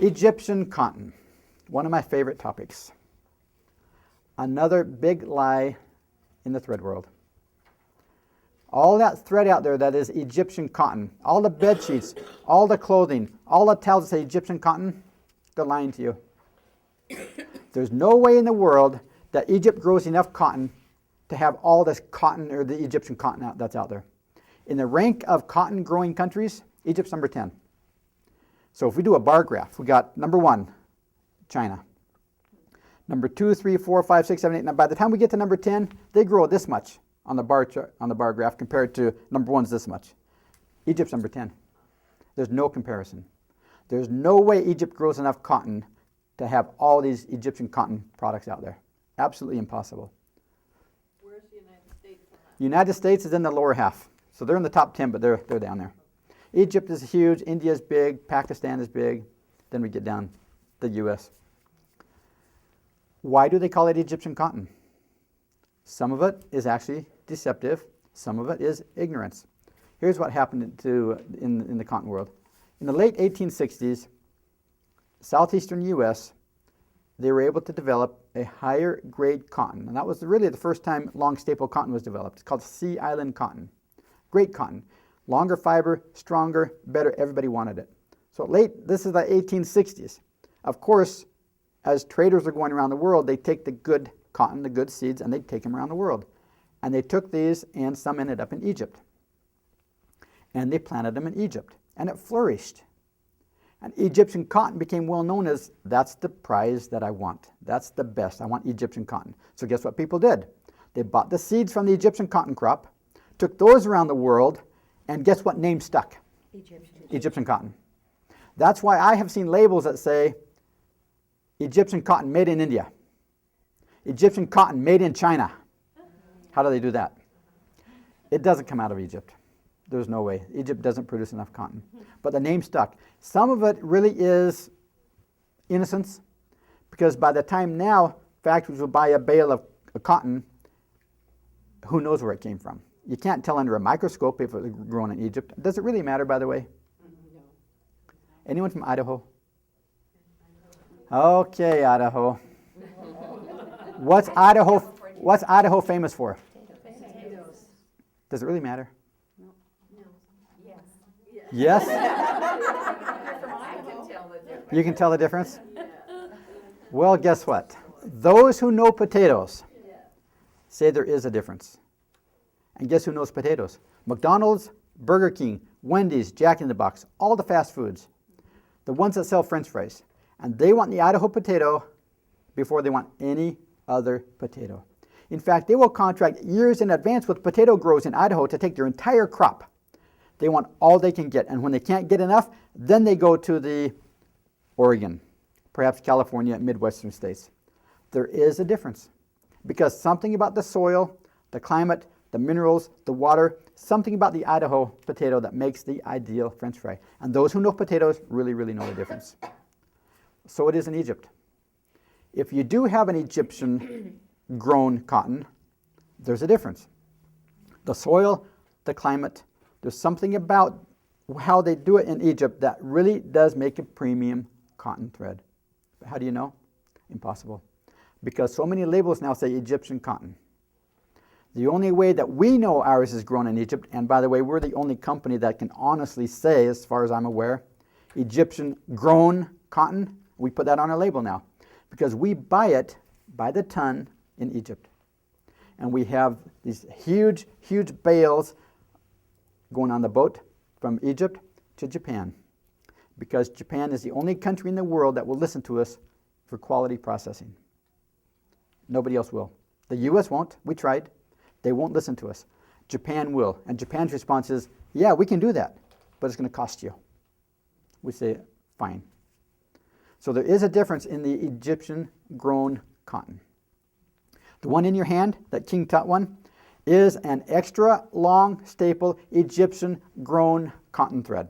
Egyptian cotton, one of my favorite topics. Another big lie in the thread world. All that thread out there that is Egyptian cotton, all the bed sheets, all the clothing, all the towels that say Egyptian cotton, they're lying to you. There's no way in the world that Egypt grows enough cotton to have all this cotton or the Egyptian cotton that's out there. In the rank of cotton growing countries, Egypt's number 10. So if we do a bar graph, we got number 1, China. Number 2, 3, 4, 5, 6, 7, 8. Now by the time we get to number 10, they grow this much on the bar graph compared to number 1's this much. Egypt's number 10. There's no comparison. There's no way Egypt grows enough cotton to have all these Egyptian cotton products out there. Absolutely impossible. Where's the United States on that? United States is in the lower half. So they're in the top 10, but they're down there. Egypt is huge, India is big, Pakistan is big. Then we get down the U.S. Why do they call it Egyptian cotton? Some of it is actually deceptive. Some of it is ignorance. Here's what happened in the cotton world. In the late 1860s, southeastern U.S., they were able to develop a higher grade cotton. And that was really the first time long staple cotton was developed. It's called Sea Island cotton. Great cotton. Longer fiber, stronger, better. Everybody wanted it. So this is the 1860s. Of course, as traders are going around the world, they take the good cotton, the good seeds, and they take them around the world. And they took these, and some ended up in Egypt. And they planted them in Egypt. And it flourished. And Egyptian cotton became well known as, that's the prize that I want. That's the best. I want Egyptian cotton. So guess what people did? They bought the seeds from the Egyptian cotton crop, took those around the world, and guess what name stuck? Egyptian cotton. That's why I have seen labels that say Egyptian cotton made in India. Egyptian cotton made in China. How do they do that? It doesn't come out of Egypt. There's no way. Egypt doesn't produce enough cotton. But the name stuck. Some of it really is innocence, because by the time now factories will buy a bale of cotton, who knows where it came from? You can't tell under a microscope if it was grown in Egypt. Does it really matter, by the way? No. Anyone from Idaho? Okay, Idaho. What's Idaho famous for? Potatoes. Does it really matter? No. Yes. Yes? I can tell the difference. You can tell the difference? Well, guess what? Those who know potatoes say there is a difference. And guess who knows potatoes? McDonald's, Burger King, Wendy's, Jack in the Box, all the fast foods. The ones that sell French fries. And they want the Idaho potato before they want any other potato. In fact, they will contract years in advance with potato growers in Idaho to take their entire crop. They want all they can get. And when they can't get enough, then they go to the Oregon, perhaps California, Midwestern states. There is a difference. Because something about the soil, the climate, the minerals, the water, something about the Idaho potato that makes the ideal French fry. And those who know potatoes really, really know the difference. So it is in Egypt. If you do have an Egyptian grown cotton, there's a difference. The soil, the climate, there's something about how they do it in Egypt that really does make a premium cotton thread. But how do you know? Impossible. Because so many labels now say Egyptian cotton. The only way that we know ours is grown in Egypt, and by the way, we're the only company that can honestly say, as far as I'm aware, Egyptian grown cotton, we put that on our label now. Because we buy it by the ton in Egypt. And we have these huge, huge bales going on the boat from Egypt to Japan. Because Japan is the only country in the world that will listen to us for quality processing. Nobody else will. The U.S. won't. We tried. They won't listen to us. Japan will. And Japan's response is, yeah, we can do that, but it's going to cost you. We say, fine. So there is a difference in the Egyptian grown cotton. The one in your hand, that King Tut one, is an extra long staple Egyptian grown cotton thread.